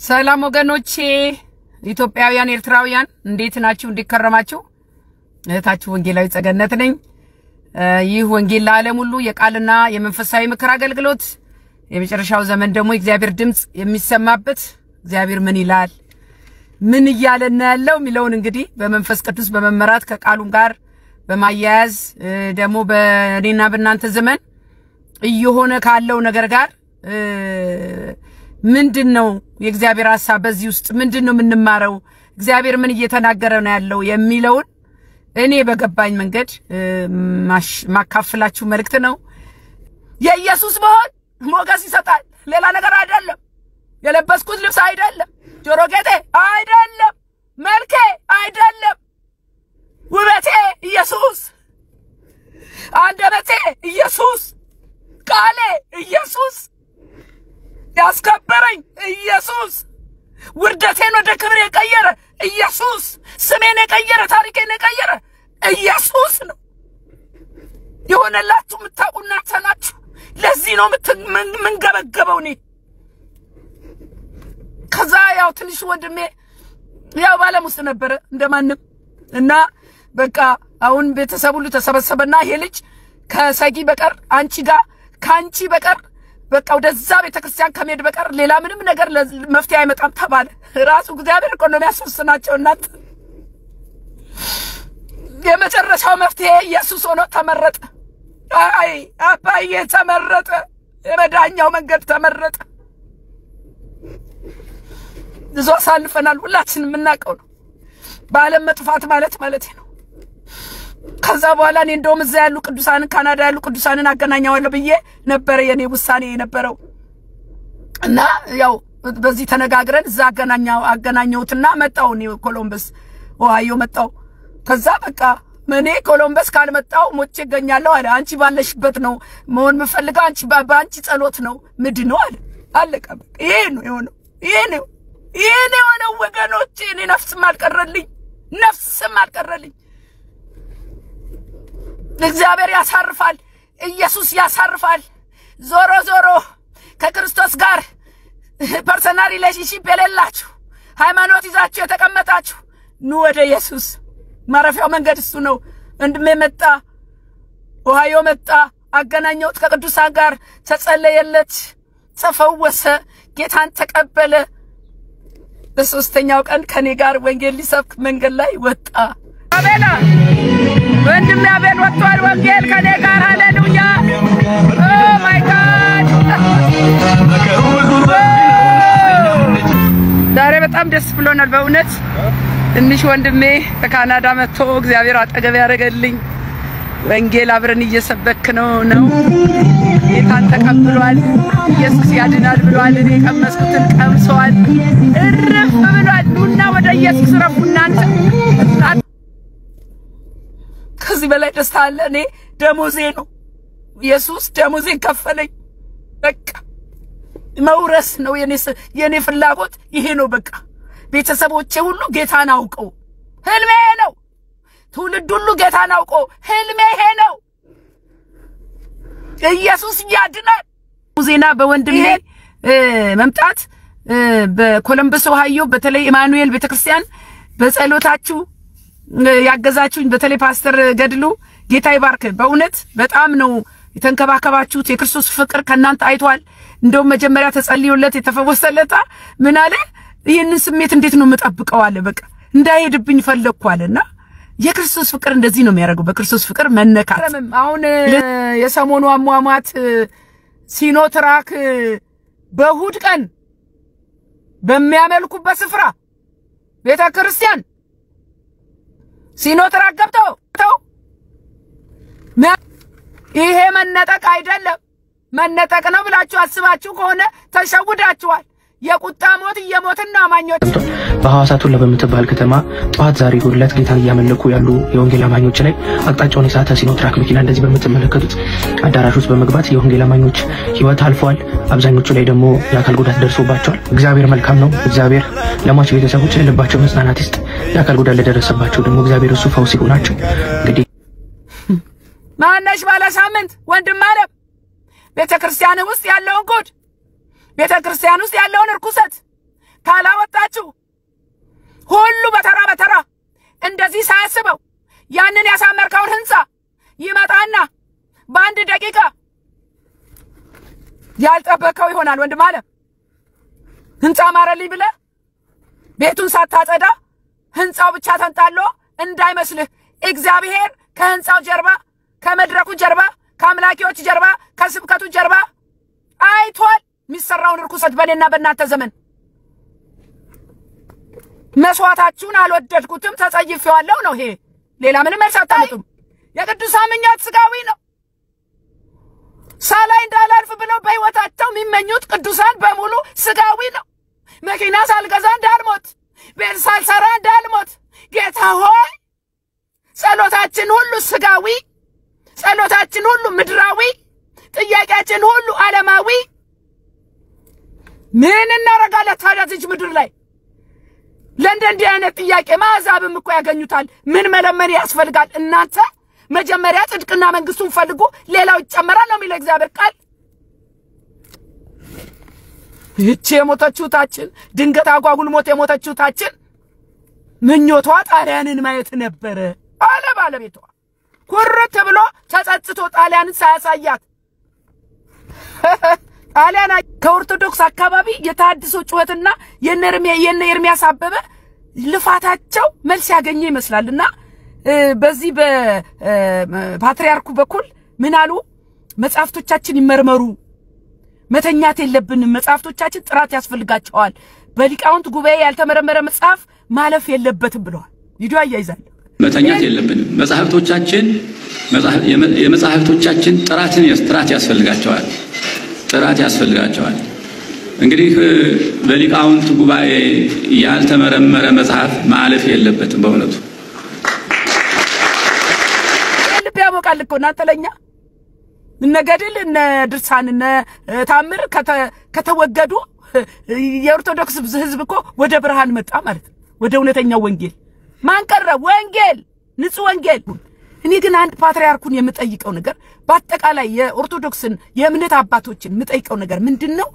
ሰላም ወገኖቼ ኢትዮጵያውያን ኤርትራውያን እንዴት ናችሁ እንዲከረማችሁ እህታችሁ ወንጌላዊ ጸገነት ነኝ ይህ ወንጌል ለዓለም ሁሉ የቃልና የመንፈሳዊ ምክር አገልግሎት የመጨረሻው ዘመን ደግሞ እግዚአብሔር ድምጽ የሚሰማበት እግዚአብሔር ምን ይላል ምን ይያለና ያለው ሚለውን እንግዲህ በመንፈስ ቅዱስ በመመራት ከቃሉም ጋር በማያያዝ ደግሞ በእኔና በእናንተ ዘመን እየሆነ ካለው ነገር ጋር ምንድነው የእግዚአብሔር ሐሳብ በዚህ ውስጥ ምንድነው ምንማረው እግዚአብሔር ምን እየተናገረ ነው ያለው የሚለውን እኔ በገባኝ መንገድ ማካፈላችሁ መልእክት ነው የኢየሱስ መሆን ሞገስ ይሰጣል ሌላ ነገር አይደለም የለበስኩት ልብስ አይደለም ጆሮ ጌጤ አይደለም መልኬ አይደለም ውበቴ ኢየሱስ አንደበቴ ኢየሱስ ቃሌ ኢየሱስ ያስከበረኝ ኢየሱስ ውርደቴን ወደ ክብር የቀየረ ኢየሱስ ስሜን የቀየረ ታሪኬን የቀየረ ኢየሱስ ነው የሆነላችሁ ምታቁና ተናችሁ ለዚህ ነው ምንገበገበው ነኝ ከዛ ያው ትንሽ ወንድሜ ያው ባለም ውስጥ ነበር እንደማንም እና በቃ አሁን ቤተሰብ ሁሉ ተሰበሰበና ይሄ ልጅ ከሰጊ በቀር አንቺ ጋር ካንቺ በቀር በቃ ወደዛ ቤተክርስቲያን ከመሄድ በቀር ሌላ ምንም ነገር መፍትሄ አይመጣም ተባለ ራሱ እግዚአብሔር እኮ ነው የሚያስወስናቸው እናት የመጨረሻው መፍትሄ ኢየሱስ ሆኖ ተመረጠ አይ አባዬ ተመረጠ የመዳኛው መንገድ ተመረጠ ብዙ አሳልፈናል ሁላችንም እናቀው ነው በአለም መጥፋት ማለት ነው ከዛ በኋላ እኔ እንደውም እዛ ያሉ ቅዱሳንን ካናዳ ያሉ ቅዱሳንን አገናኛዋለሁ ብዬ ነበር የኔ ውሳኔ የነበረው እና ያው በዚህ ተነጋግረን እዛ አገናኘውትና መጣው ነው ኮሎምበስ ኦሃዮ መጣው ከዛ በቃ እኔ ኮሎምበስ ካልመጣው ሞቼ ገኛለሁ አለ አንቺ ባለሽበት ነው መሆን መፈልጋ አንቺ ባንቺ ጸሎት ነው ምድነው አለ አለቀ ይሄ ነው የሆነው ወገኖቼ እኔ ነፍስም አልቀረልኝ እግዚአብሔር ያሳርፋል ኢየሱስ ያሳርፋል ዞሮ ከክርስቶስ ጋር ፐርሰናል ሪሌሽንሺፕ የሌላችሁ ሃይማኖት ይዛችሁ የተቀመጣችሁ ኑ ወደ ኢየሱስ ማረፊያው መንገድ እሱ ነው እንድሜ መጣ ኦሃዮ መጣ አገናኘውት ከቅዱሳን ጋር ተጸለየለት ተፈወሰ ጌታን ተቀበለ በሶስተኛው ቀን ከኔ ጋር ወንጌል ሊሰብክ መንገድ ላይ ወጣ አሜን ወንድም ያበል ወጥቷል ወንጌል ከኔ ጋር ሃሌሉያ ኦ ማይ ጋድ ዛሬ በጣም ደስ ብሎናል በእውነት ትንሽ ወንድሜ ከካናዳ መጥቶ እግዚአብሔር አጠገብ ያረጋልኝ ወንጌል አብረን እየሰበክ ነው ጌታን ተቀብሏል ኢየሱስ ያድናል ብሏል እኔ ቀመስኩትን ቀምሷል እርፍ ብሏል ኑና ወደ ኢየሱስ ረፉና ከዚህ በላይ ደስታ አለ እኔ ደሞዜ ነው ኢየሱስ ደሞዜን ከፈለኝ በቃ መውረስ ነው የኔ ፍላጎት ይሄ ነው በቃ ቤተሰቦቼ ሁሉ ጌታን አውቀው ህልሜ ነው ትውልድ ሁሉ ጌታን አውቀው ህልሜ ይሄ ነው ኢየሱስ ያድናል ሙዚና በወንድሜ መምጣት በኮሎምበስ ኦሃዮ በተለይ ኢማኑኤል ቤተክርስቲያን በጸሎታችሁ ያገዛችሁኝ በተለይ ፓስተር ገድሉ ጌታ ይባርክ በእውነት በጣም ነው የተንከባከባችሁት የክርስቶስ ፍቅር ከናንተ አይቷል እንደውም መጀመሪያ ተጸልዩለት የተፈወሰለታ ምን አለ ይሄንን ስሜት እንዴት ነው መጠብቀው አለ በቃ እንዳይሄድብኝ ፈለኳልና የክርስቶስ ፍቅር እንደዚህ ነው የሚያደርገው በክርስቶስ ፍቅር መነካት አሁን የሰሞኑ አሟሟት ሲኖትራክ በእሁድ ቀን በሚያመልኩበት ስፍራ ቤተክርስቲያን ሲኖትራክ ገብተው ይሄ መነጠቅ አይደለም መነጠቅ ነው ብላችሁ አስባችሁ ከሆነ ተሸውዳችኋል የቁጣ ሞት እየሞትን ነው አማኞች በሐዋሳቱ ለበምትባል ከተማ ጧት ዛሬ ሁለት ጌታን ያመለኩ ያሉ የወንጌል አማኞች ላይ አቅጣጫውን የሳተ ሲኖትራክ መኪና እንደዚህ በመተመለከቱት አዳራሽ ውስጥ በመግባት የወንጌል አማኞች ህይወት አልፏል አብዛኞቹ ላይ ደግሞ የአካል ጉዳት ደርሶባቸዋል እግዚአብሔር መልካም ነው እግዚአብሔር ለሟች ቤተሰቦች ለልባቸው መጽናናት ይስጥ የአካል ጉዳት ለደረሰባቸው ደግሞ እግዚአብሔር እሱ ፈውስ ይሁናቸው እንግዲህ ማነሽ ባለ ሳምንት ወንድም አለም ቤተክርስቲያን ውስጥ ያለውን ጉድ ቤተክርስቲያን ውስጥ ያለውን ርኩሰት ካላወጣችሁ ሁሉ በተራ በተራ እንደዚህ ሳያስበው ያንን ያሳመርከውን ህንጻ ይመጣና በአንድ ደቂቃ ያልጠበቀው ይሆናል። ወንድም አለ ህንጻ ማረልኝ ብለህ ቤቱን ሳታጸዳ ህንጻው ብቻ ተንጣሎ እንዳይመስልህ። እግዚአብሔር ከህንጻው ጀርባ፣ ከመድረኩ ጀርባ፣ ከአምላኪዎች ጀርባ፣ ከስብከቱ ጀርባ አይቷል የሚሰራውን ርኩሰት በእኔና በእናንተ ዘመን። መስዋዕታችሁን አልወደድኩትም ተጸይፌዋለሁ ነው። ይሄ ሌላ ምንም አልሳታምጡም። የቅዱሳን ምኞት ስጋዊ ነው። ሳላይ እንዳላልፍ ብለው በህይወታቸው የሚመኙት ቅዱሳን በሙሉ ስጋዊ ነው። መኪና ሳልገዛ እንዳልሞት፣ ቤት ሳልሰራ እንዳልሞት። ጌታ ሆይ ጸሎታችን ሁሉ ስጋዊ፣ ጸሎታችን ሁሉ ምድራዊ፣ ጥያቄያችን ሁሉ ዓለማዊ። ምን እናረጋለን ታዲያ እዚህ ምድር ላይ? ለእንደዚህ አይነት ጥያቄ ማዛብም እኮ ያገኙታል። ምን መለመን ያስፈልጋል? እናንተ መጀመሪያ ጽድቅና መንግስቱን ፈልጉ፣ ሌላው ይጨመራል ነው የሚለው እግዚአብሔር ቃል። ይህች የሞተችው ታችን ድንገት አጓጉል ሞት የሞተችው ታችን ምኞቷ ጣሊያንን ማየት ነበረ አለ ባለቤቷ። ኩርት ብሎ ተጸጽቶ ጣሊያንን ሳያሳያት ጣሊያን ከኦርቶዶክስ አካባቢ የታድሶ ጩኸትና የነ ኤርሚያስ አበበ ልፋታቸው መልስ ያገኘ ይመስላልና በዚህ በፓትሪያርኩ በኩል ምን አሉ? መጻፍቶቻችን ይመርመሩ፣ መተኛት የለብንም፣ መጻፍቶቻችን ጥራት ያስፈልጋቸዋል፣ በሊቃውንት ጉባኤ ያልተመረመረ መጽሐፍ ማለፍ የለበትም ብለዋል። ቪዲዮ አያይዛል። መተኛት የለብንም፣ የመጻሕፍቶቻችን ጥራት ያስፈልጋቸዋል፣ ጥራት ያስፈልጋቸዋል። እንግዲህ በሊቃውንት ጉባኤ ያልተመረመረ መጽሐፍ ማለፍ የለበትም። በእውነቱ ልብ ያሞቃል እኮ እናንተ ለኛ እነ ገድል እነ ድርሳን እነ ታምር ከተወገዱ የኦርቶዶክስ ህዝብ እኮ ወደ ብርሃን መጣ ማለት ነው፣ ወደ እውነተኛው ወንጌል። ማን ቀረ? ወንጌል፣ ንጹህ ወንጌል። እኔ ግን አንድ ፓትሪያርኩን የምጠይቀው ነገር በአጠቃላይ የኦርቶዶክስን የእምነት አባቶችን የምጠይቀው ነገር ምንድነው?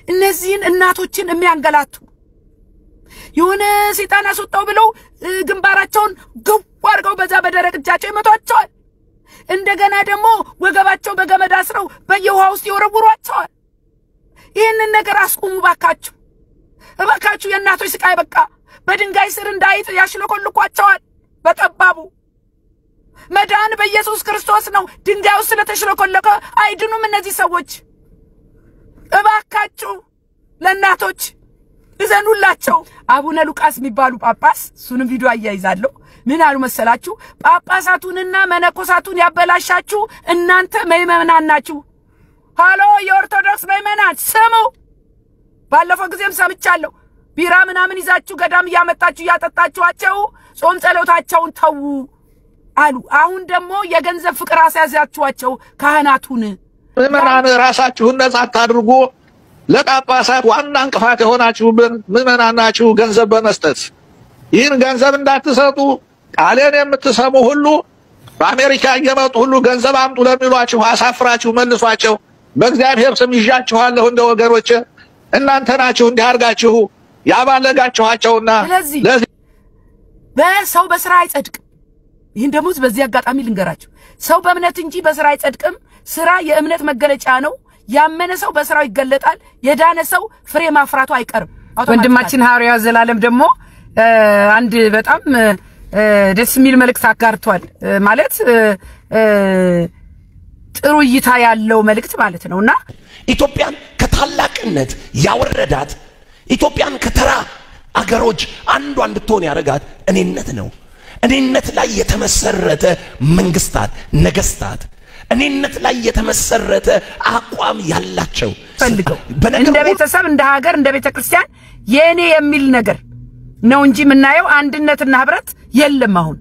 እነዚህን እናቶችን የሚያንገላቱ የሆነ ሰይጣን አስወጣው ብለው ግንባራቸውን ግው አድርገው በዛ በደረቅ እጃቸው ይመቷቸዋል። እንደገና ደግሞ ወገባቸው በገመድ አስረው በየውሃ ውስጥ ይወረውሯቸዋል። ይህንን ነገር አስቁሙ ባካችሁ፣ እባካችሁ። የእናቶች ስቃይ በቃ። በድንጋይ ስር እንዳይጥ ያሽለኮልኳቸዋል በጠባቡ። መዳን በኢየሱስ ክርስቶስ ነው። ድንጋዩ ስለተሽለኮለከ አይድኑም እነዚህ ሰዎች። እባካችሁ ለእናቶች እዘኑላቸው። አቡነ ሉቃስ የሚባሉ ጳጳስ፣ እሱንም ቪዲዮ አያይዛለሁ። ምን አሉ መሰላችሁ? ጳጳሳቱንና መነኮሳቱን ያበላሻችሁ እናንተ ምእመናን ናችሁ። ሃሎ የኦርቶዶክስ ምእመናን ስሙ። ባለፈው ጊዜም ሰምቻለሁ። ቢራ ምናምን ይዛችሁ ገዳም እያመጣችሁ እያጠጣችኋቸው ጾም ጸሎታቸውን ተዉ አሉ። አሁን ደግሞ የገንዘብ ፍቅር አስያዛችኋቸው ካህናቱን። ምእመናን ራሳችሁን ነጻ አታድርጉ። ለጳጳሳት ዋና እንቅፋት የሆናችሁብን ምእመናን ናችሁ። ገንዘብ በመስጠት ይህን ገንዘብ እንዳትሰጡ። ቃሌን የምትሰሙ ሁሉ በአሜሪካ እየመጡ ሁሉ ገንዘብ አምጡ ለሚሏችሁ አሳፍራችሁ መልሷቸው። በእግዚአብሔር ስም ይዣችኋለሁ እንደ ወገኖች። እናንተ ናችሁ እንዲያርጋችሁ ያባለጋችኋቸውና ለዚህ በሰው በስራ አይጸድቅም። ይህን ደግሞ በዚህ አጋጣሚ ልንገራችሁ። ሰው በእምነት እንጂ በስራ አይጸድቅም። ስራ የእምነት መገለጫ ነው። ያመነ ሰው በስራው ይገለጣል። የዳነ ሰው ፍሬ ማፍራቱ አይቀርም። ወንድማችን ሐዋርያው ዘላለም ደግሞ አንድ በጣም ደስ የሚል መልእክት አጋርቷል። ማለት ጥሩ እይታ ያለው መልእክት ማለት ነውና ኢትዮጵያን ከታላቅነት ያወረዳት፣ ኢትዮጵያን ከተራ አገሮች አንዷ እንድትሆን ያደረጋት እኔነት ነው። እኔነት ላይ የተመሰረተ መንግስታት፣ ነገስታት እኔነት ላይ የተመሰረተ አቋም ያላቸው ፈልገው እንደ ቤተሰብ፣ እንደ ሀገር፣ እንደ ቤተክርስቲያን የኔ የሚል ነገር ነው እንጂ ምናየው አንድነትና ህብረት የለም። አሁን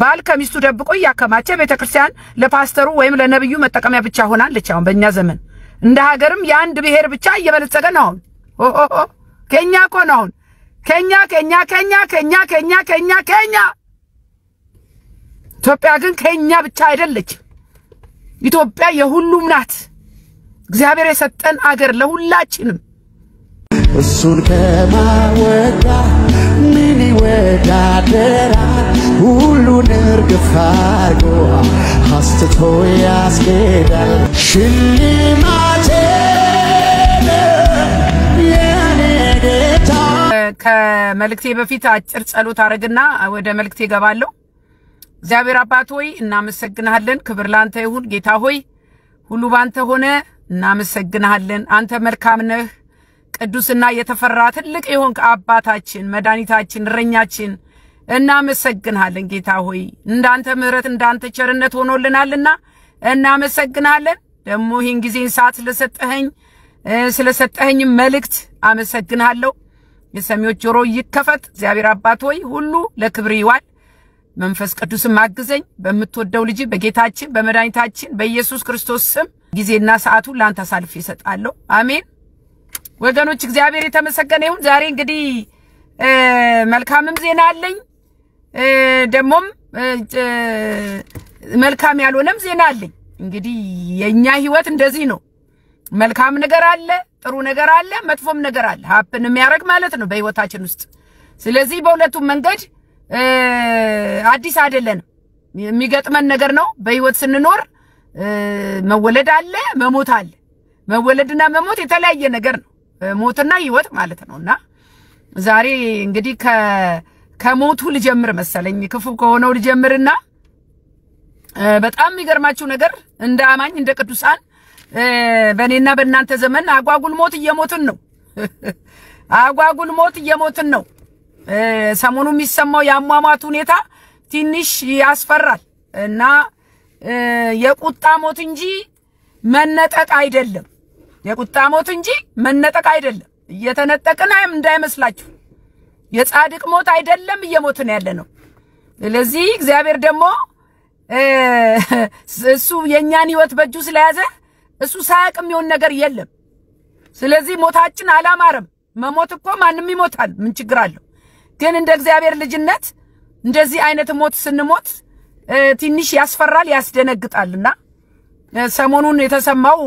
ባል ከሚስቱ ደብቆ ያከማቸ ቤተክርስቲያን ለፓስተሩ ወይም ለነብዩ መጠቀሚያ ብቻ ሆናለች። አሁን በእኛ ዘመን እንደ ሀገርም የአንድ ብሔር ብቻ እየበለጸገ ነው። አሁን ከኛ እኮ ነው። አሁን ከኛ ኢትዮጵያ ግን ከኛ ብቻ አይደለች። ኢትዮጵያ የሁሉም ናት። እግዚአብሔር የሰጠን አገር ለሁላችንም። እሱን ከማወዳ ምን ይወዳደራል? ሁሉን እርግፍ አድርጎ አስትቶ ያስኬዳል። ሽልማቴ የኔ ጌታ። ከመልእክቴ በፊት አጭር ጸሎት አረግና ወደ መልእክቴ ገባለሁ። እግዚአብሔር አባት ሆይ እናመሰግናለን። ክብር ላንተ ይሁን። ጌታ ሆይ ሁሉ ባንተ ሆነ። እናመሰግናለን። አንተ መልካም ነህ። ቅዱስና የተፈራ ትልቅ የሆንክ አባታችን፣ መድኃኒታችን፣ እረኛችን እናመሰግናለን። ጌታ ሆይ እንዳንተ ምሕረት እንዳንተ ቸርነት ሆኖልናልና እናመሰግናለን። ደግሞ ይህን ጊዜን ሰዓት ስለሰጠኸኝ መልእክት አመሰግናለሁ። የሰሚዎች ጆሮ ይከፈት። እግዚአብሔር አባት ሆይ ሁሉ ለክብር ይዋል። መንፈስ ቅዱስም ማግዘኝ በምትወደው ልጅ በጌታችን በመድኃኒታችን በኢየሱስ ክርስቶስ ስም ጊዜና ሰዓቱ ላንተ አሳልፌ እሰጣለሁ። አሜን። ወገኖች እግዚአብሔር የተመሰገነ ይሁን። ዛሬ እንግዲህ መልካምም ዜና አለኝ፣ ደሞም መልካም ያልሆነም ዜና አለኝ። እንግዲህ የኛ ህይወት እንደዚህ ነው። መልካም ነገር አለ፣ ጥሩ ነገር አለ፣ መጥፎም ነገር አለ። ሀፕን የሚያደርግ ማለት ነው በህይወታችን ውስጥ። ስለዚህ በሁለቱም መንገድ አዲስ አይደለንም፣ የሚገጥመን ነገር ነው። በህይወት ስንኖር መወለድ አለ፣ መሞት አለ። መወለድና መሞት የተለያየ ነገር ነው፣ ሞትና ህይወት ማለት ነውና ዛሬ እንግዲህ ከሞቱ ልጀምር መሰለኝ፣ ክፉ ከሆነው ልጀምርና በጣም የሚገርማችሁ ነገር እንደ አማኝ እንደ ቅዱሳን በእኔና በእናንተ ዘመን አጓጉል ሞት እየሞትን ነው። አጓጉል ሞት እየሞትን ነው። ሰሞኑ የሚሰማው የአሟሟት ሁኔታ ትንሽ ያስፈራል እና የቁጣ ሞት እንጂ መነጠቅ አይደለም። የቁጣ ሞት እንጂ መነጠቅ አይደለም። እየተነጠቅን እንዳይመስላችሁ። የጻድቅ ሞት አይደለም እየሞትን ያለ ነው። ስለዚህ እግዚአብሔር ደግሞ እሱ የኛን ህይወት በእጁ ስለያዘ እሱ ሳያውቅ የሚሆን ነገር የለም። ስለዚህ ሞታችን አላማረም። መሞት እኮ ማንም ይሞታል፣ ምን ችግር አለው? ግን እንደ እግዚአብሔር ልጅነት እንደዚህ አይነት ሞት ስንሞት ትንሽ ያስፈራል፣ ያስደነግጣልና ሰሞኑን የተሰማው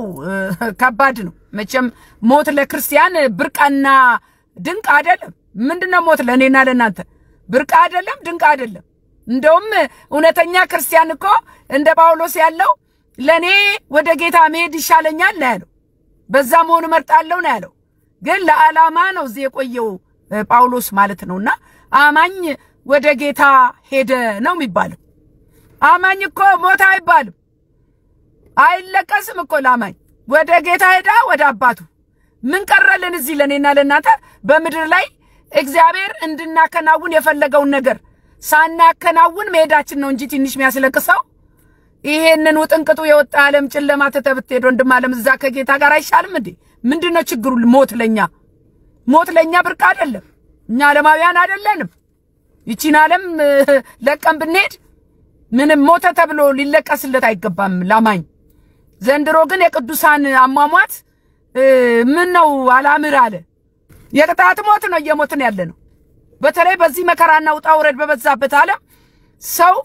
ከባድ ነው። መቼም ሞት ለክርስቲያን ብርቅና ድንቅ አይደለም። ምንድነው ሞት ለኔና ለናንተ? ብርቅ አይደለም፣ ድንቅ አይደለም። እንደውም እውነተኛ ክርስቲያን እኮ እንደ ጳውሎስ ያለው ለኔ ወደ ጌታ መሄድ ይሻለኛል ነው ያለው። በዛ መሆን መርጣለሁ ነው ያለው። ግን ለዓላማ ነው እዚህ የቆየው ጳውሎስ ማለት ነውና አማኝ ወደ ጌታ ሄደ ነው የሚባለው። አማኝ እኮ ሞት አይባልም፣ አይለቀስም እኮ ለአማኝ። ወደ ጌታ ሄዳ ወደ አባቱ። ምን ቀረልን እዚህ ለኔና ለናንተ? በምድር ላይ እግዚአብሔር እንድናከናውን የፈለገውን ነገር ሳናከናውን መሄዳችን ነው እንጂ ትንሽ የሚያስለቅሰው። ይሄንን ውጥንቅጡ የወጣ ዓለም ጨለማ ተተብትሄድ ወንድም ዓለም እዛ ከጌታ ጋር አይሻልም እንዴ? ምንድነው ችግሩ? ሞት ለኛ ብርቅ አይደለም። እኛ ዓለማውያን አይደለንም። ይቺን ዓለም ለቀን ብንሄድ ምንም ሞተ ተብሎ ሊለቀስለት አይገባም ላማኝ። ዘንድሮ ግን የቅዱሳን አሟሟት ምን ነው አላምር አለ። የቅጣት ሞት ነው እየሞትን ያለ ነው። በተለይ በዚህ መከራና ውጣ ውረድ በበዛበት ዓለም ሰው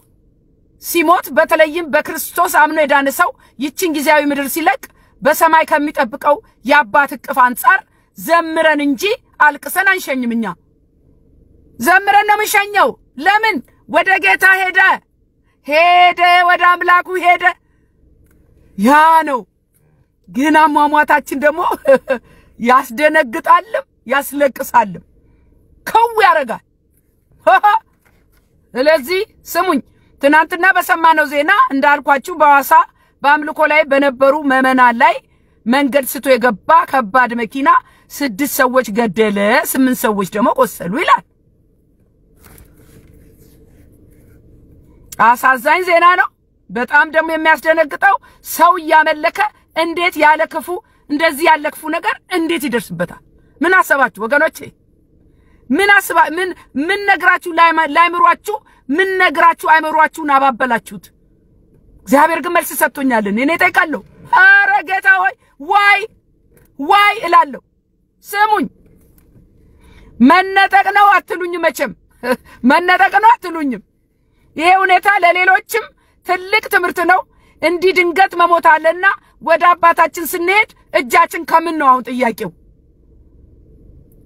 ሲሞት፣ በተለይም በክርስቶስ አምኖ የዳነ ሰው ይችን ጊዜያዊ ምድር ሲለቅ በሰማይ ከሚጠብቀው የአባት እቅፍ አንጻር ዘምረን እንጂ አልቅሰን አንሸኝም። እኛ ዘምረን ነው የምንሸኘው። ለምን? ወደ ጌታ ሄደ፣ ወደ አምላኩ ሄደ። ያ ነው። ግን አሟሟታችን ደግሞ ያስደነግጣልም ያስለቅሳልም፣ ከው ያረጋል። ስለዚህ ስሙኝ፣ ትናንትና በሰማነው ዜና እንዳልኳችሁ በዋሳ በአምልኮ ላይ በነበሩ መመናን ላይ መንገድ ስቶ የገባ ከባድ መኪና 6 ሰዎች ገደለ፣ 8 ሰዎች ደግሞ ቆሰሉ ይላል። አሳዛኝ ዜና ነው። በጣም ደግሞ የሚያስደነግጠው ሰው ያመለከ እንዴት ያለ ክፉ እንደዚህ ያለ ክፉ ነገር እንዴት ይደርስበታል? ምን አሰባችሁ ወገኖቼ? ምን ነግራችሁ ላይምሯችሁ ምን ነግራችሁ አይምሯችሁን አባበላችሁት? እግዚአብሔር ግን መልስ ሰጥቶኛል። እኔ ጠይቃለሁ። አረ ጌታ ሆይ ዋይ እላለሁ። ስሙኝ፣ መነጠቅ ነው አትሉኝ? መቼም መነጠቅ ነው አትሉኝም? ይሄ ሁኔታ ለሌሎችም ትልቅ ትምህርት ነው። እንዲህ ድንገት መሞት አለና ወደ አባታችን ስንሄድ እጃችን ከምን ነው? አሁን ጥያቄው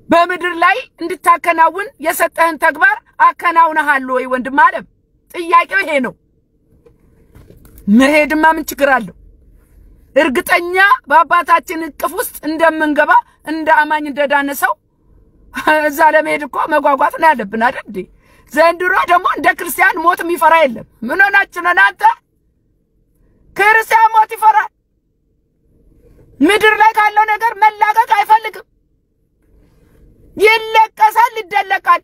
በምድር ላይ እንድታከናውን የሰጠህን ተግባር አከናውነሃል ወይ ወንድም ዓለም? ጥያቄው ይሄ ነው። መሄድማ ምን ችግር አለው? እርግጠኛ በአባታችን እቅፍ ውስጥ እንደምንገባ እንደ አማኝ እንደዳነ ሰው እዛ ለመሄድ እኮ መጓጓት ነው ያለብን አይደል እንዴ? ዘንድሮ ደግሞ እንደ ክርስቲያን ሞት የሚፈራ የለም። ምን ሆናችሁ ነው እናንተ? ክርስቲያን ሞት ይፈራል። ምድር ላይ ካለው ነገር መላቀቅ አይፈልግም። ይለቀሳል፣ ይደለቃል።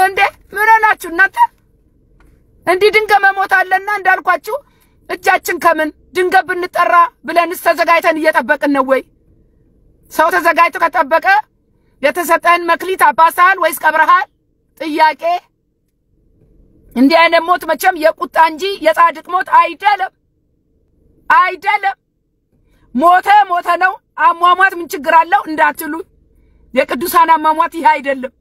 እንዴ ምን ሆናችሁ እናንተ? እንዲህ ድንገት መሞት አለና እንዳልኳችሁ እጃችን ከምን ድንገት ብንጠራ ብለንስ ተዘጋጅተን እየጠበቅን ነው ወይ? ሰው ተዘጋጅቶ ከጠበቀ የተሰጠን መክሊት አባሳል ወይስ ቀብረሃል? ጥያቄ። እንዲህ አይነት ሞት መቼም የቁጣ እንጂ የጻድቅ ሞት አይደለም። አይደለም። ሞተ ነው። አሟሟት ምን ችግር አለው እንዳትሉ፣ የቅዱሳን አሟሟት ይሄ አይደለም።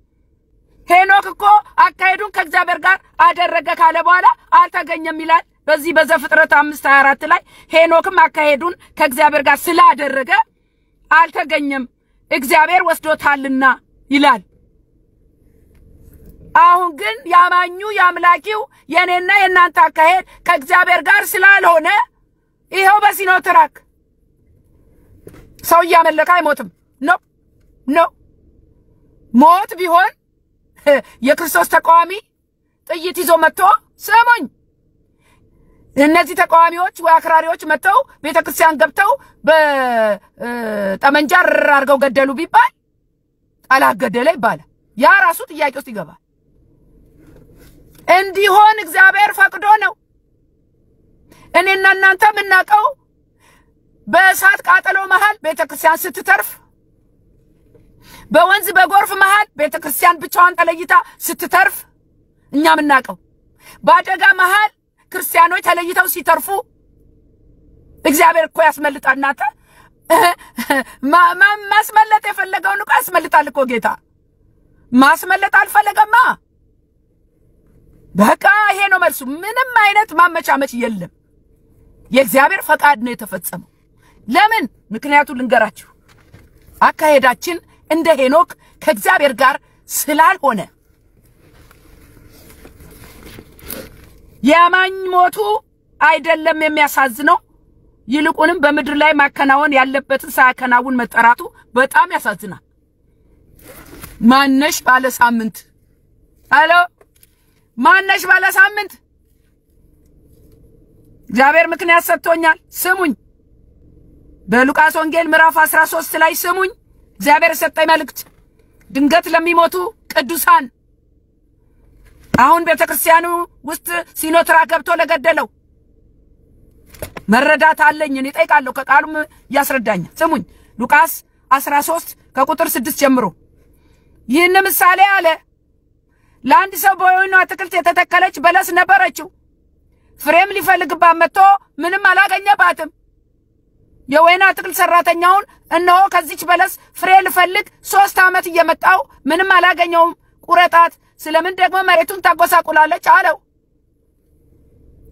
ሄኖክ እኮ አካሄዱን ከእግዚአብሔር ጋር አደረገ ካለ በኋላ አልተገኘም ይላል። በዚህ በዘፍጥረት 5:24 ላይ ሄኖክም አካሄዱን ከእግዚአብሔር ጋር ስላደረገ አልተገኘም እግዚአብሔር ወስዶታልና ይላል። አሁን ግን ያማኙ ያምላኪው የኔና የናንተ አካሄድ ከእግዚአብሔር ጋር ስላልሆነ ይሄው በሲኖትራክ ሰው ያመለከ አይሞትም። ኖ ሞት ቢሆን የክርስቶስ ተቃዋሚ ጥይት ይዞ መጥቶ ሰሞኝ እነዚህ ተቃዋሚዎች ወይ አክራሪዎች መጥተው ቤተክርስቲያን ገብተው በጠመንጃ አርገው ገደሉ ቢባል ጠላት ገደለ ይባላል። ያ ራሱ ጥያቄ ውስጥ ይገባል። እንዲሆን እግዚአብሔር ፈቅዶ ነው። እኔና እናንተ ምናቀው በእሳት ቃጠሎ መሃል ቤተክርስቲያን ስትተርፍ፣ በወንዝ በጎርፍ መሃል ቤተክርስቲያን ብቻዋን ተለይታ ስትተርፍ እኛ ምናቀው፣ በአደጋ መሃል ክርስቲያኖች ተለይተው ሲተርፉ እግዚአብሔር እኮ ያስመልጣል። እናንተ ማስመለጥ የፈለገውን እኮ ያስመልጣል እኮ ጌታ። ማስመለጥ አልፈለገማ። በቃ ይሄ ነው መልሱ። ምንም አይነት ማመቻመች የለም። የእግዚአብሔር ፈቃድ ነው የተፈጸመው። ለምን? ምክንያቱ ልንገራችሁ። አካሄዳችን እንደ ሄኖክ ከእግዚአብሔር ጋር ስላልሆነ ያማኝ ሞቱ አይደለም የሚያሳዝነው፣ ይልቁንም በምድር ላይ ማከናወን ያለበትን ሳያከናውን መጠራቱ በጣም ያሳዝናል። ማነሽ ባለ ሳምንት አሎ ማነሽ ባለ ሳምንት እግዚአብሔር ምክንያት ሰጥቶኛል። ስሙኝ። በሉቃስ ወንጌል ምዕራፍ 13 ላይ ስሙኝ። እግዚአብሔር ሰጠኝ መልእክት ድንገት ለሚሞቱ ቅዱሳን አሁን ቤተክርስቲያኑ ውስጥ ሲኖትራ ገብቶ ለገደለው መረዳት አለኝ። እኔ ጠይቃለሁ፣ ከቃሉም ያስረዳኛል። ስሙኝ። ሉቃስ 13 ከቁጥር 6 ጀምሮ ይህን ምሳሌ አለ። ለአንድ ሰው በወይኑ አትክልት የተተከለች በለስ ነበረችው። ፍሬም ሊፈልግባት መጥቶ ምንም አላገኘባትም። የወይኑ አትክልት ሰራተኛውን እነሆ ከዚች በለስ ፍሬ ልፈልግ 3 ዓመት እየመጣው ምንም አላገኘውም፣ ቁረጣት፣ ስለምን ደግሞ መሬቱን ታጎሳቁላለች አለው።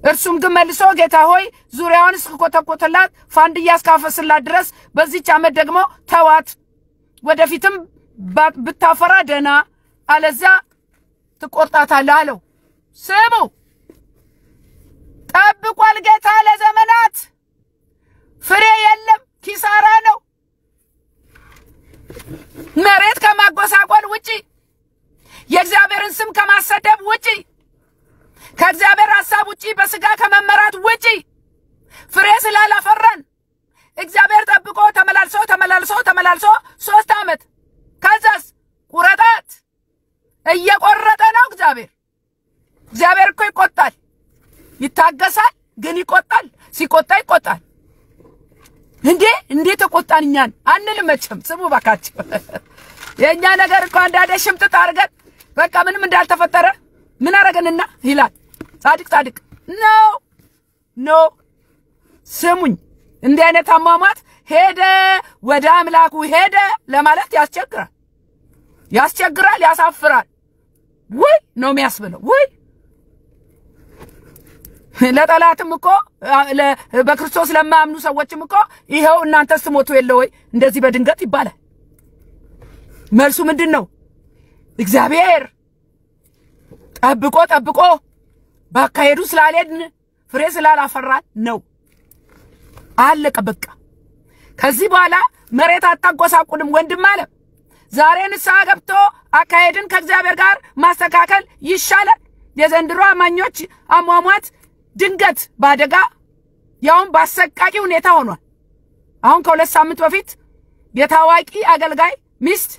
እርሱም ግን መልሶ ጌታ ሆይ ዙሪያውን እስክኮተኮተላት ፋንድያ እስካፈስላት ድረስ በዚች ዓመት ደግሞ ተዋት፣ ወደፊትም ብታፈራ ደህና፣ አለዚያ ትቆርጣታለህ አለው። ስሙ፣ ጠብቋል ጌታ ለዘመናት። ፍሬ የለም፣ ኪሳራ ነው። መሬት ከማጎሳቆል ውጪ፣ የእግዚአብሔርን ስም ከማሰደብ ውጪ፣ ከእግዚአብሔር ሐሳብ ውጪ፣ በስጋ ከመመራት ውጪ ፍሬ ስላላፈራን እግዚአብሔር ጠብቆ ተመላልሶ 3 ዓመት ከዛስ ቁረጣት እየቆረጠ ነው እግዚአብሔር። እግዚአብሔር እኮ ይቆጣል፣ ይታገሳል፣ ግን ይቆጣል። ሲቆጣ ይቆጣል። እንዴ ተቆጣንኛን አንልም መቼም። ስሙ ባካችሁ። የኛ ነገር እኮ አንዳንዴ ሽምጥጥ አድርገን በቃ ምንም እንዳልተፈጠረ ምን አረገንና ይላል ጻድቅ ኖ ስሙኝ። እንዲህ አይነት አሟሟት ሄደ ወደ አምላኩ ሄደ ለማለት ያስቸግራል፣ ያሳፍራል። ወይ ነው የሚያስብለው። ወይ ለጠላትም እኮ በክርስቶስ ለማያምኑ ሰዎችም እኮ ይሄው እናንተስ ትሞቱ የለ ወይ እንደዚህ በድንገት ይባላል። መልሱ ምንድነው? እግዚአብሔር ጠብቆ ባካሄዱ ስላልሄድን ፍሬ ስላላፈራን ነው። አለቀ በቃ። ከዚህ በኋላ መሬት አታጎሳቁልም ወንድም አለ። ዛሬ ንስሐ ገብቶ አካሄድን ከእግዚአብሔር ጋር ማስተካከል ይሻላል። የዘንድሮ አማኞች አሟሟት ድንገት ባደጋ ያውን ባሰቃቂ ሁኔታ ሆኗል። አሁን ከሁለት ሳምንት በፊት የታዋቂ አገልጋይ ሚስት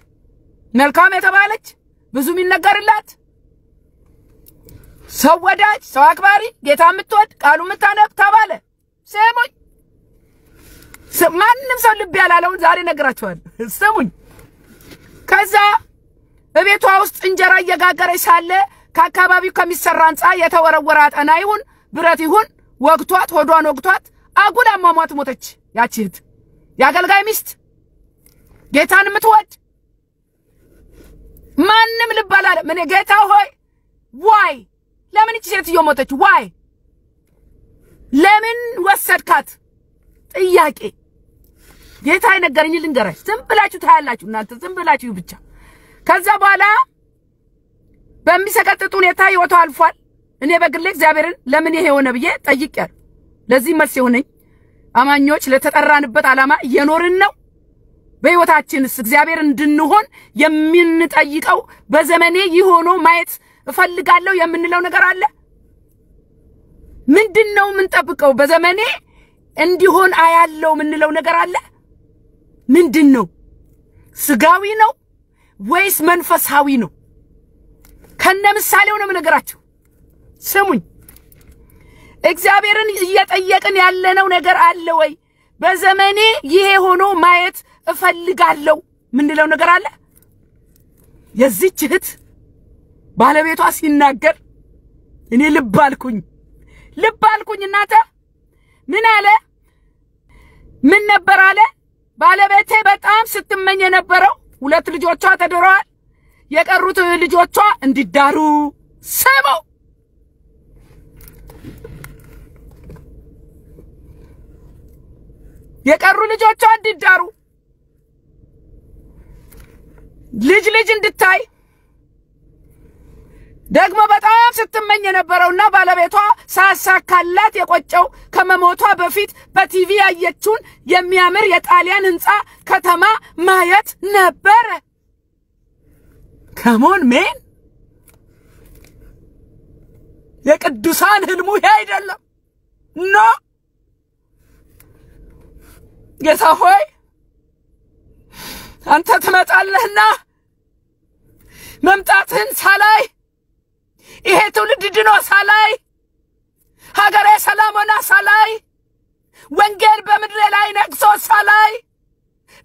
መልካም የተባለች ብዙ የሚነገርላት ሰው ወዳጅ ሰው አክባሪ ጌታ የምትወድ ቃሉ የምታነብ ተባለ። ስሙኝ፣ ማንም ሰው ልብ ያላለውን ዛሬ ነግራችኋለሁ። ስሙኝ። ከዛ በቤቷ ውስጥ እንጀራ እየጋገረች ሳለ ከአካባቢው ከሚሰራ ህንጻ የተወረወረ አጠና ይሁን ብረት ይሁን ወግቷት ሆዷን ወግቷት አጉል አሟሟት ሞተች። ያቺ እህት የአገልጋይ ሚስት ጌታን የምትወድ ማንም ልብ አላለ። ምን ጌታ ሆይ ዋይ ለምን እቺ ሴትዮ ሞተች? ዋይ ለምን ወሰድካት? ጥያቄ ጌታ ይነገረኝ ልንገራችሁ። ዝም ብላችሁ ታያላችሁ እናንተ ዝም ብላችሁ ብቻ። ከዛ በኋላ በሚሰቀጥጥ ሁኔታ ህይወቷ አልፏል። እኔ በግሌ እግዚአብሔርን ለምን ይሄ ሆነ ብዬ ጠይቄያለሁ። ለዚህ መልስ የሆነኝ አማኞች ለተጠራንበት ዓላማ እየኖርን ነው። በህይወታችንስ እግዚአብሔር እንድንሆን የምንጠይቀው በዘመኔ ይሆኖ ማየት እፈልጋለሁ የምንለው ነገር አለ። ምንድነው የምንጠብቀው? በዘመኔ እንዲሆን አያለው የምንለው ነገር አለ። ምንድነው? ስጋዊ ነው ወይስ መንፈሳዊ ነው? ከነ ምሳሌው ነው የምነግራችሁ። ስሙኝ። እግዚአብሔርን እየጠየቅን ያለነው ነገር አለ ወይ? በዘመኔ ይሄ ሆኖ ማየት እፈልጋለሁ ምንለው ነገር አለ። የዚህች እህት ባለቤቷ ሲናገር እኔ ልብ አልኩኝ እናንተ። ምን አለ? ምን ነበር አለ? ባለቤቴ በጣም ስትመኝ የነበረው 2 ልጆቿ ተድረዋል። የቀሩት ልጆቿ እንዲዳሩ ሰማው። የቀሩ ልጆቿ እንዲዳሩ ልጅ እንድታይ ደግሞ በጣም ስትመኝ የነበረውና ባለቤቷ ሳሳካላት የቆጨው ከመሞቷ በፊት በቲቪ ያየችውን የሚያምር የጣሊያን ህንጻ ከተማ ማየት ነበር። ከሞን ሜን የቅዱሳን ህልሙ ይሄ አይደለም። ኖ ጌታ ሆይ አንተ ትመጣለህና መምጣትህን ሳላይ ይሄ ትውልድ ድኖ ሳላይ ሀገሬ ሰላም ሆና ሳላይ ወንጌል በምድር ላይ ነግሶ ሳላይ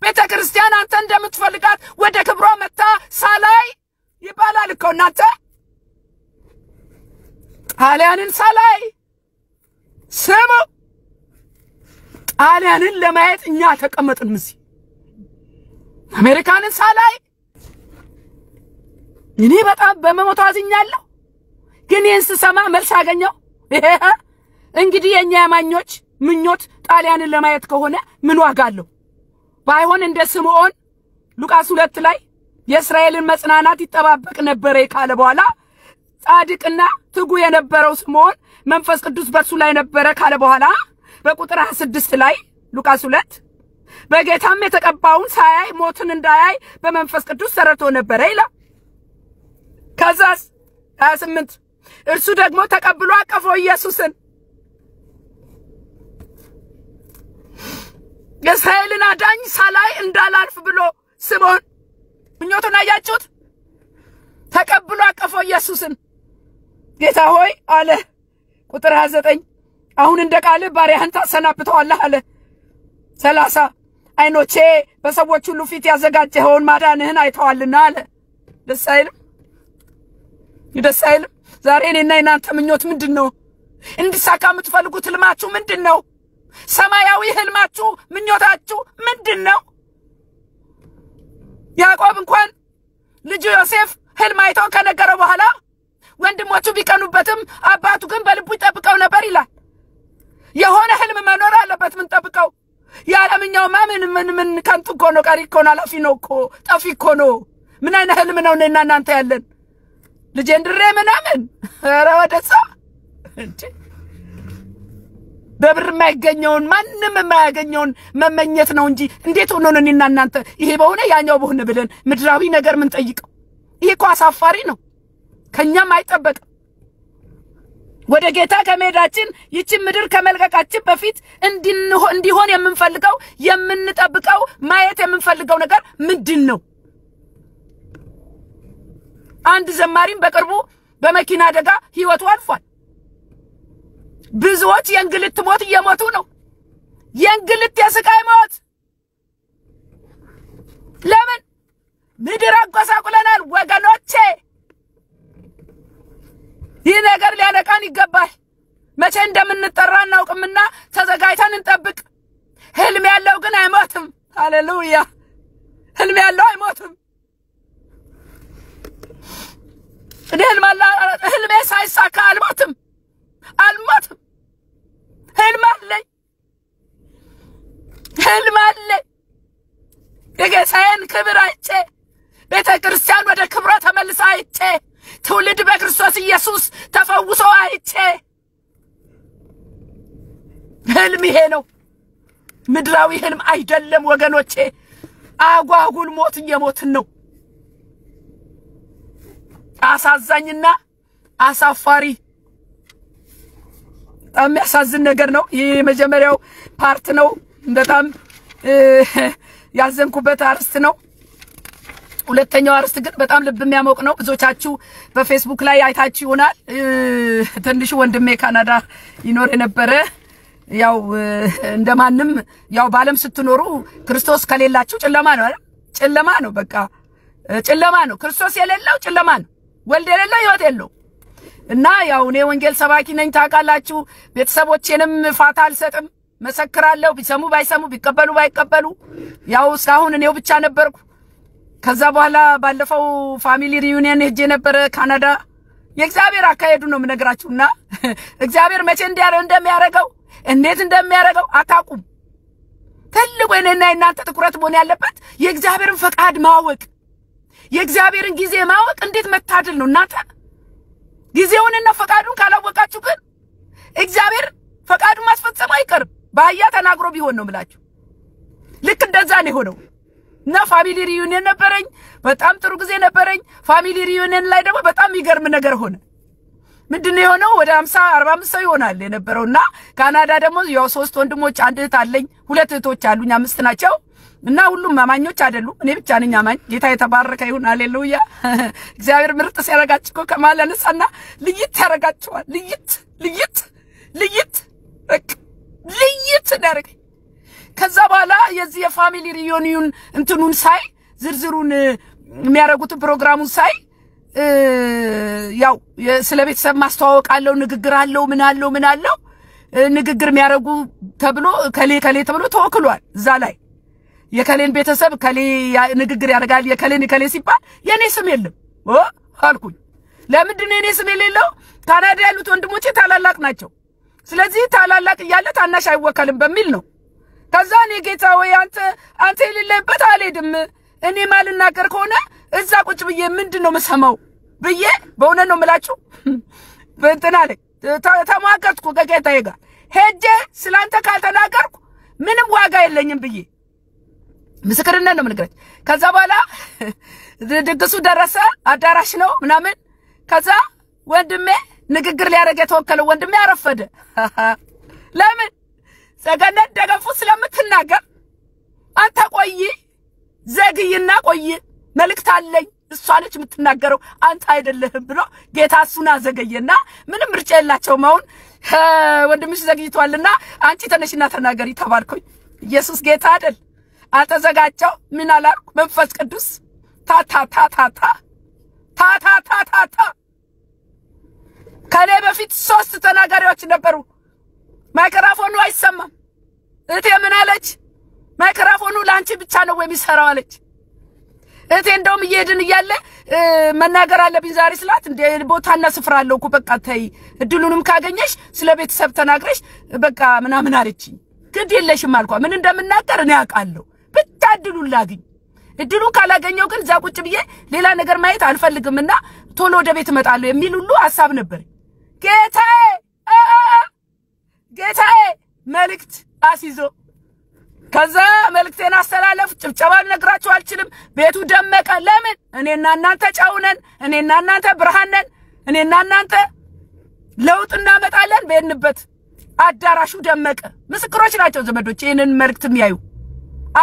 ቤተክርስቲያን አንተ እንደምትፈልጋት ወደ ክብሯ መጣ ሳላይ ይባላል እኮ እናንተ። ጣሊያንን ሳላይ ስሙ። ጣሊያንን ለማየት እኛ ተቀመጥን ምሲ አሜሪካንን ሳላይ እኔ በጣም በመሞቷ አዝኛለሁ። ግን የንስሰማ መልስ አገኘው። እንግዲህ የኛ ያማኞች ምኞት ጣሊያንን ለማየት ከሆነ ምን ዋጋ አለው? ባይሆን እንደ ስምዖን ሉቃስ 2 ላይ የእስራኤልን መጽናናት ይጠባበቅ ነበር ካለ በኋላ ጻድቅና ትጉ የነበረው ስምዖን መንፈስ ቅዱስ በሱ ላይ ነበር ካለ በኋላ በቁጥር 26 ላይ ሉቃስ 2 በጌታም የተቀባውን ሳያይ ሞትን እንዳያይ በመንፈስ ቅዱስ ተረድቶ ነበር ይላል። ከዛስ 28 እርሱ ደግሞ ተቀብሎ አቀፈው ኢየሱስን። የእስራኤልን አዳኝ ሳላይ እንዳላልፍ ብሎ ስምዖን ምኞቱን አያችሁት? ተቀብሎ አቀፈው ኢየሱስን። ጌታ ሆይ አለ ቁጥር 29 አሁን እንደ ቃል ባሪያህን ታሰናብተዋለህ አለ። 30 አይኖቼ በሰዎች ሁሉ ፊት ያዘጋጀኸውን ማዳንህን አይተዋልና አለ። ደስ አይልም? ዛሬ እኔና እናንተ ምኞት ምንድነው? እንድሳካ የምትፈልጉት ህልማችሁ ምንድነው? ሰማያዊ ህልማችሁ ምኞታችሁ ምንድነው? ያዕቆብ እንኳን ልጁ ዮሴፍ ህልም አይቶ ከነገረው በኋላ ወንድሞቹ ቢቀኑበትም አባቱ ግን በልቡ ይጠብቀው ነበር ይላል። የሆነ ህልም መኖር አለበት። ምን ጠብቀው? ያለምኛውማ ምን ከንቱ እኮ ነው፣ ቀሪ እኮ ነው፣ አላፊ ነው እኮ፣ ጠፊ እኮ ነው። ምን አይነት ህልም ነው እኔና እናንተ ያለን? ልጄንድሬ ምናምን ኧረ ወደዛ እንዴ በብር የማይገኘውን ማንም የማያገኘውን መመኘት ነው እንጂ እንዴት ሆኖ ነው እኔና እናንተ ይሄ በሆነ ያኛው በሆነ ብለን ምድራዊ ነገር ምን ጠይቀው? ይሄ እኮ አሳፋሪ ነው፣ ከኛም አይጠበቅም። ወደ ጌታ ከመሄዳችን ይችን ምድር ከመልቀቃችን በፊት እንዲሆን የምንፈልገው የምንጠብቀው ማየት የምንፈልገው ነገር ምንድነው? አንድ ዘማሪም በቅርቡ በመኪና አደጋ ህይወቱ አልፏል። ብዙዎች የእንግልት ሞት እየሞቱ ነው። የእንግልት የስቃይ ሞት። ለምን? ምድር አጎሳቁለናል ወገኖቼ። ይህ ነገር ሊያነቃን ይገባል። መቼ እንደምንጠራ እናውቅምና ተዘጋጅተን እንጠብቅ። ህልም ያለው ግን አይሞትም። ሃሌሉያ! ህልም ያለው አይሞትም። ህልሜ ሳይሳካ አልሞትም። ህልም አለኝ። የጌታዬን ክብር አይቼ ቤተ ክርስቲያን ወደ ክብሯ ተመልሳ አይቼ ትውልድ በክርስቶስ ኢየሱስ ተፈውሶ አይቼ ህልም ይሄ ነው። ምድራዊ ህልም አይደለም ወገኖቼ። አጓጉል ሞት እየሞትን ነው። አሳዛኝና አሳፋሪ የሚያሳዝን ነገር ነው። ይሄ የመጀመሪያው ፓርት ነው። በጣም ያዘንኩበት አርስት ነው። ሁለተኛው አርስት ግን በጣም ልብ የሚያሞቅ ነው። ብዙዎቻችሁ በፌስቡክ ላይ አይታችሁ ይሆናል። ትንሹ ወንድሜ ካናዳ ይኖር የነበረ ያው እንደማንም ያው ባለም ስትኖሩ ክርስቶስ ከሌላችሁ ጨለማ ነው አይደል? ጨለማ ነው፣ በቃ ጨለማ ነው። ክርስቶስ የሌለው ጨለማ ነው። ወልድ የሌለው ህይወት የለው እና ያው እኔ ወንጌል ሰባኪ ነኝ ታውቃላችሁ። ቤተሰቦቼንም ፋታ አልሰጥም፣ መሰክራለሁ። ቢሰሙ ባይሰሙ ቢቀበሉ ባይቀበሉ ያው እስካሁን እኔው ብቻ ነበርኩ። ከዛ በኋላ ባለፈው ፋሚሊ ሪዩኒየን ሄጄ ነበር ካናዳ። የእግዚአብሔር አካሄዱ ነው የምነግራችሁና እግዚአብሔር መቼ እንደሚያረጋው እንዴት እንደሚያረጋው አታውቁም። ትልቁ የኔና የናንተ ትኩረት መሆን ያለበት የእግዚአብሔርን ፈቃድ ማወቅ፣ የእግዚአብሔርን ጊዜ ማወቅ እንዴት መታደል ነው እናንተ። ጊዜውንና ፈቃዱን ካላወቃችሁ ግን እግዚአብሔር ፈቃዱን ማስፈጸም አይቀርም። በአህያ ተናግሮ ቢሆን ነው የምላችሁ። ልክ እንደዛ ነው የሆነው። እና ፋሚሊ ሪዩኒየን ነበረኝ፣ በጣም ጥሩ ጊዜ ነበረኝ። ፋሚሊ ሪዩኒየን ላይ ደግሞ በጣም ይገርም ነገር ሆነ። ምንድነው የሆነው? ወደ 50-45 ሰው ይሆናል የነበረውና ካናዳ ደግሞ ያው 3 ወንድሞች አንድ እህት አለኝ፣ 2 እህቶች አሉኝ፣ 5 ናቸው። እና ሁሉም አማኞች አይደሉም፣ እኔ ብቻ ነኝ አማኝ። ጌታ የተባረከ ይሁን። ሃሌሉያ! እግዚአብሔር ምርጥ ሲያረጋችሁ ከማለነሳና ልይት ያረጋችኋል። ልይት እንዳረገ ከዛ በኋላ የዚህ የፋሚሊ ሪዩኒየን እንትኑን ሳይ ዝርዝሩን የሚያረጉት ፕሮግራሙን ሳይ ያው ስለ ቤተሰብ ማስተዋወቅ አለው፣ ንግግር አለው፣ ምን አለው ንግግር የሚያረጉ ተብሎ ከሌ ተብሎ ተወክሏል። እዛ ላይ የከሌን ቤተሰብ ከሌ ንግግር ያረጋል። የከሌ ሲባል የኔ ስም የለም አልኩኝ። ለምንድን ነው የኔ ስም የሌለው? ካናዳ ያሉት ወንድሞቼ ታላላቅ ናቸው። ስለዚህ ታላላቅ እያለ ታናሽ አይወከልም በሚል ነው። ከዛ እኔ ጌታ ወይ አንተ የሌለበት አልሄድም፣ እኔ ማልናገር ከሆነ እዛ ቁጭ ብዬ ምንድነው መሰማው ብዬ በእውነት ነው የምላችሁ በእንትና ላይ ተሟገትኩ ከጌታዬ ጋር ሄጄ ስላንተ ካልተናገርኩ ምንም ዋጋ የለኝም ብዬ ምስክርነት ነው የምነግራችሁ። ከዛ በኋላ ድግሱ ደረሰ፣ አዳራሽ ነው ምናምን። ከዛ ወንድሜ ንግግር ሊያረግ የተወከለው ወንድሜ አረፈደ። ለምን? ሰገነት ደገፉ ስለምትናገር አንተ ቆይ ዘግይና ቆይ መልእክት አለኝ እሷ ነች የምትናገረው አንተ አይደለህም ብሎ ጌታ እሱን አዘገየና ምንም ምርጫ የላቸውም። አሁን ወንድምሽ ዘግይቷልና አንቺ ተነሽና ተናገሪ ተባልኩኝ። ኢየሱስ ጌታ አይደል? አተዘጋጀው ምን አላልኩ? መንፈስ ቅዱስ ታታታታታ ከኔ በፊት 3 ተናጋሪዎች ነበሩ። ማይክሮፎኑ አይሰማም። እቴ ምን አለች? ማይክሮፎኑ ላንቺ ብቻ ነው የሚሰራው አለች። እቴ እንደውም እየሄድን እያለ መናገር አለብኝ ዛሬ ስላት እንደ ቦታና ስፍራ አለው እኮ በቃ ተይ እድሉንም ካገኘሽ ስለ ቤተሰብ ተናግረሽ በቃ ምናምን አለችኝ። ግድ የለሽም አልኳ። ምን እንደምናገር እኔ አውቃለሁ፣ ብቻ እድሉን ላግኝ። እድሉን ካላገኘው ግን እዛ ቁጭ ብዬ ሌላ ነገር ማየት አልፈልግምና ቶሎ ወደ ቤት እመጣለሁ የሚል ሁሉ ሐሳብ ነበር። ጌታዬ መልእክት አስይዞ ከዛ መልእክቴን አስተላለፍ ጭብጨባ ነግራችሁ አልችልም። ቤቱ ደመቀ። ለምን? እኔና እናንተ ጨው ነን፣ እኔና እናንተ ብርሃን ነን፣ እኔና እናንተ ለውጥ እናመጣለን። በእንበት አዳራሹ ደመቀ። ምስክሮች ናቸው ዘመዶች ይሄንን መልእክት የሚያዩ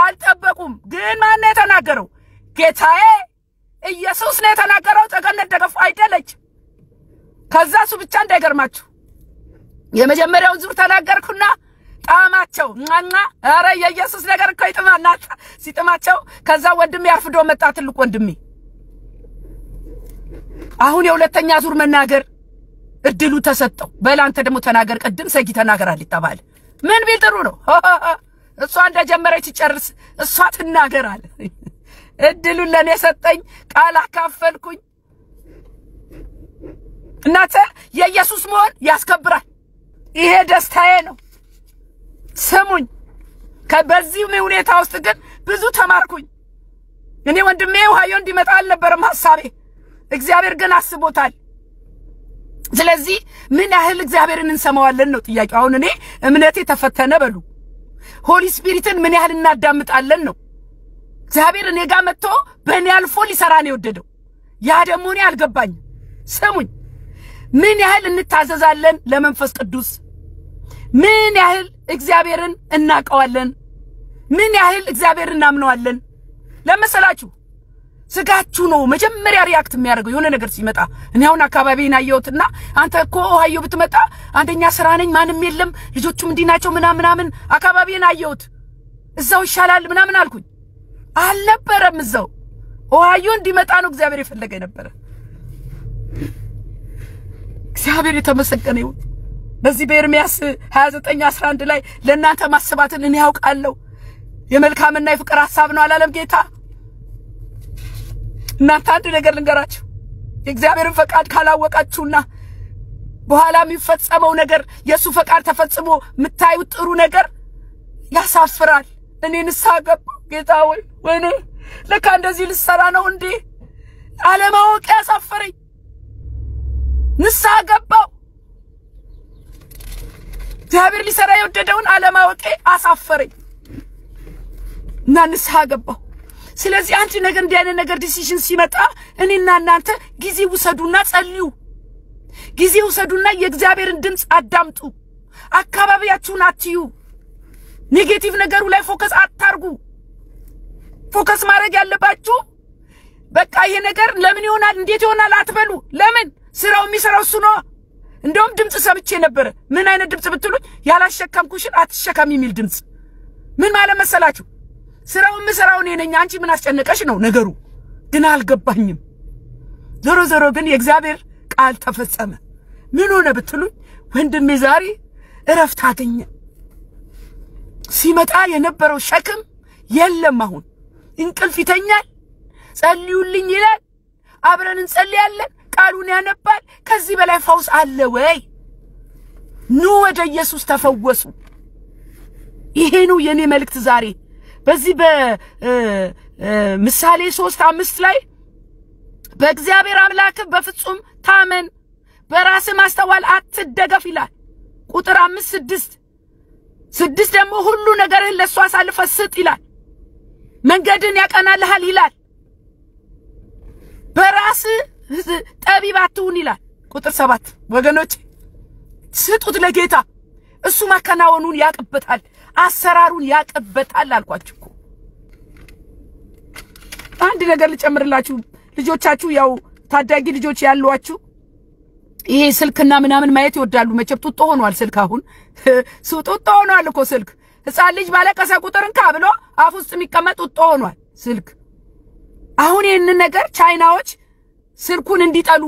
አልጠበቁም። ግን ማን ነው የተናገረው? ጌታዬ ኢየሱስ ነው የተናገረው። ተገነት ደገፍ አይደለች። ከዛ እሱ ብቻ እንዳይገርማችሁ የመጀመሪያው ዙር ተናገርኩና ጣማቸው ማና አረ የኢየሱስ ነገር እኮ ይጥማና ሲጥማቸው ከዛ ወንድሜ አርፍዶ መጣ። ትልቅ ወንድሜ አሁን የሁለተኛ ዙር መናገር እድሉ ተሰጠው። በላንተ ደግሞ ተናገር። ቀድም ሰጊ ተናገራል ይተባል። ምን ቢል ጥሩ ነው? እሷ እንደጀመረች ጨርስ እሷ ትናገር አለ። እድሉን ለኔ ሰጠኝ። ቃል አካፈልኩኝ። እናንተ የኢየሱስ መሆን ያስከብራል። ይሄ ደስታዬ ነው። ስሙኝ። ከበዚህ ሁኔታ ውስጥ ግን ብዙ ተማርኩኝ። እኔ ወንድሜ ውሃዮ እንዲመጣ አልነበረም ሐሳቤ። እግዚአብሔር ግን አስቦታል። ስለዚህ ምን ያህል እግዚአብሔርን እንሰማዋለን ነው ጥያቄው። አሁን እኔ እምነቴ ተፈተነ በሉ። ሆሊ ስፒሪትን ምን ያህል እናዳምጣለን ነው። እግዚአብሔር እኔ ጋር መጥቶ በእኔ አልፎ ሊሰራ ነው የወደደው። ያ ደግሞ እኔ አልገባኝ። ስሙኝ። ምን ያህል እንታዘዛለን ለመንፈስ ቅዱስ? ምን ያህል እግዚአብሔርን እናቀዋለን? ምን ያህል እግዚአብሔርን እናምነዋለን? ለመሰላችሁ ስጋችሁ ነው መጀመሪያ ሪአክት የሚያደርገው የሆነ ነገር ሲመጣ። እኔ አሁን አካባቢን አየሁትና አንተ እኮ ውሃዮ ብትመጣ አንደኛ ስራ ነኝ ማንም የለም ልጆቹም እንዲናቸው ምናምን አካባቢን አየሁት። እዛው ይሻላል ምናምን አልኩኝ። አልነበረም እዛው ውሃዮ እንዲመጣ ነው እግዚአብሔር የፈለገ ነበር። እግዚአብሔር የተመሰገነ ይሁን። በዚህ በኤርምያስ 29:11 ላይ ለእናንተ ማሰባትን እኔ ያውቃለሁ የመልካምና የፍቅር ሐሳብ ነው አላለም ጌታ? እናንተ አንድ ነገር ልንገራችሁ። የእግዚአብሔርን ፈቃድ ካላወቃችሁና በኋላ የሚፈጸመው ነገር የሱ ፈቃድ ተፈጽሞ የምታዩት ጥሩ ነገር ያሳፍራል። እኔ ንስሐ ገባሁ። ጌታ ወይ ወይኔ ለካ እንደዚህ ልሰራ ነው እንዴ? አለማወቅ ያሳፈረኝ። ንስሐ ገባሁ። እግዚአብሔር ሊሰራ የወደደውን አለማወቄ አሳፈረኝ እና ንስሐ ገባሁ። ስለዚህ አንቺ ነገር እንዲህ አይነት ነገር ዲሲዥን ሲመጣ እኔና እናንተ ጊዜ ውሰዱና ጸልዩ። ጊዜ ውሰዱና የእግዚአብሔርን ድምጽ አዳምጡ። አካባቢያችሁን አትዩ። ኔጌቲቭ ነገሩ ላይ ፎከስ አታርጉ። ፎከስ ማድረግ ያለባችሁ በቃ ይሄ ነገር ለምን ይሆናል እንዴት ይሆናል አትበሉ። ለምን? ስራው የሚሰራው እሱ ነው። እንደውም ድምጽ ሰምቼ ነበር። ምን አይነት ድምጽ ብትሉኝ ያላሸከምኩሽን አትሸከም የሚል ድምጽ። ምን ማለት መሰላችሁ? ስራው የምሰራው እኔ ነኝ፣ አንቺ ምን አስጨነቀሽ ነው ነገሩ። ግን አልገባኝም። ዞሮ ግን የእግዚአብሔር ቃል ተፈጸመ። ምን ሆነ ብትሉኝ ወንድሜ ዛሬ እረፍት አገኘ። ሲመጣ የነበረው ሸክም የለም። አሁን እንቅልፍ ይተኛል። ጸልዩልኝ ይላል። አብረን እንጸልያለን። ቃሉን ያነባል። ከዚህ በላይ ፈውስ አለ ወይ? ኑ ወደ ኢየሱስ ተፈወሱ። ይሄ ነው የኔ መልእክት ዛሬ። በዚህ በምሳሌ 3:5 ላይ በእግዚአብሔር አምላክ በፍጹም ታመን፣ በራስ ማስተዋል አትደገፍ ይላል። ቁጥር 5:6 ደግሞ ሁሉ ነገርህን ለሱ አሳልፈ ስጥ ይላል። መንገድን ያቀናልሃል ይላል። በራስ ጠቢብ አትሁን ይላል። ቁጥር 7 ወገኖች ስጡት ለጌታ፣ እሱ ማከናወኑን ያቀበታል፣ አሰራሩን ያቀበታል አልኳችሁ እኮ። አንድ ነገር ልጨምርላችሁ። ልጆቻችሁ ያው ታዳጊ ልጆች ያሏችሁ ይሄ ስልክና ምናምን ማየት ይወዳሉ። መቼም ጡጦ ሆኗል ስልክ። አሁን ጡጦ ሆኗል እኮ ስልክ። ሕፃን ልጅ ባለቀሰ ቁጥር እንካ ብሎ አፍ ውስጥ የሚቀመጥ ጡጦ ሆኗል ስልክ። አሁን ይሄንን ነገር ቻይናዎች ስልኩን እንዲጠሉ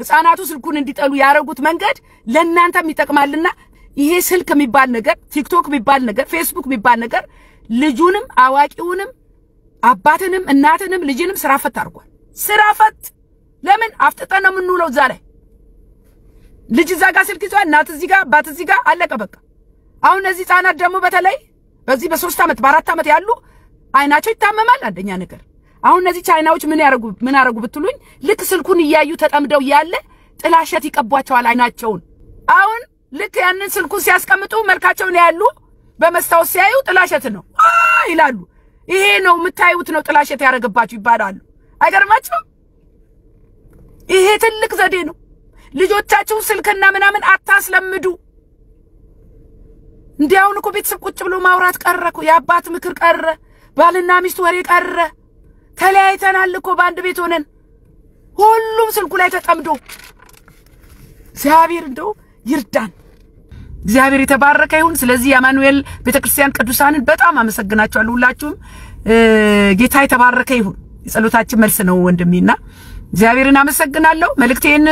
ሕፃናቱ ስልኩን እንዲጠሉ ያረጉት መንገድ ለእናንተም ይጠቅማልና ይሄ ስልክ የሚባል ነገር፣ ቲክቶክ የሚባል ነገር፣ ፌስቡክ የሚባል ነገር ልጁንም አዋቂውንም አባትንም እናትንም ልጅንም ስራ ፈት አድርጓል። ስራ ፈት። ለምን አፍጥጠን ነው የምንውለው እዛ ላይ? ልጅ እዛ ጋር ስልክ ይዟል፣ እናት እዚህ ጋር፣ አባት እዚህ ጋር፣ አለቀ በቃ። አሁን እነዚህ ሕፃናት ደግሞ በተለይ በዚህ በ3 ዓመት በ4 ዓመት ያሉ አይናቸው ይታመማል። አንደኛ ነገር አሁን እነዚህ ቻይናዎች ምን ያረጉ ብትሉኝ ልክ ስልኩን እያዩ ተጠምደው ያለ ጥላሸት ይቀቧቸዋል አይናቸውን። አሁን ልክ ያንን ስልኩን ሲያስቀምጡ መልካቸውን ያሉ በመስታወት ሲያዩ ጥላሸት ነው ይላሉ። ይሄ ነው የምታዩት ነው ጥላሸት ያረጋባችሁ ይባላሉ። አይገርማችሁም? ይሄ ትልቅ ዘዴ ነው። ልጆቻችሁ ስልክና ምናምን አታስለምዱ። እንዲያውን እኮ ቤተሰብ ቁጭ ብሎ ማውራት ቀረኩ። የአባት ምክር ቀረ፣ ባልና ሚስት ወሬ ቀረ። ተለያይተናል እኮ በአንድ ቤት ሆነን ሁሉም ስልኩ ላይ ተጠምዶ። እግዚአብሔር እንደው ይርዳን። እግዚአብሔር የተባረከ ይሁን። ስለዚህ የአማኑኤል ቤተክርስቲያን ቅዱሳንን በጣም አመሰግናችኋለሁ ሁላችሁም። ጌታ የተባረከ ይሁን። የጸሎታችን መልስ ነው ወንድሜና እግዚአብሔርን አመሰግናለሁ። መልእክቴን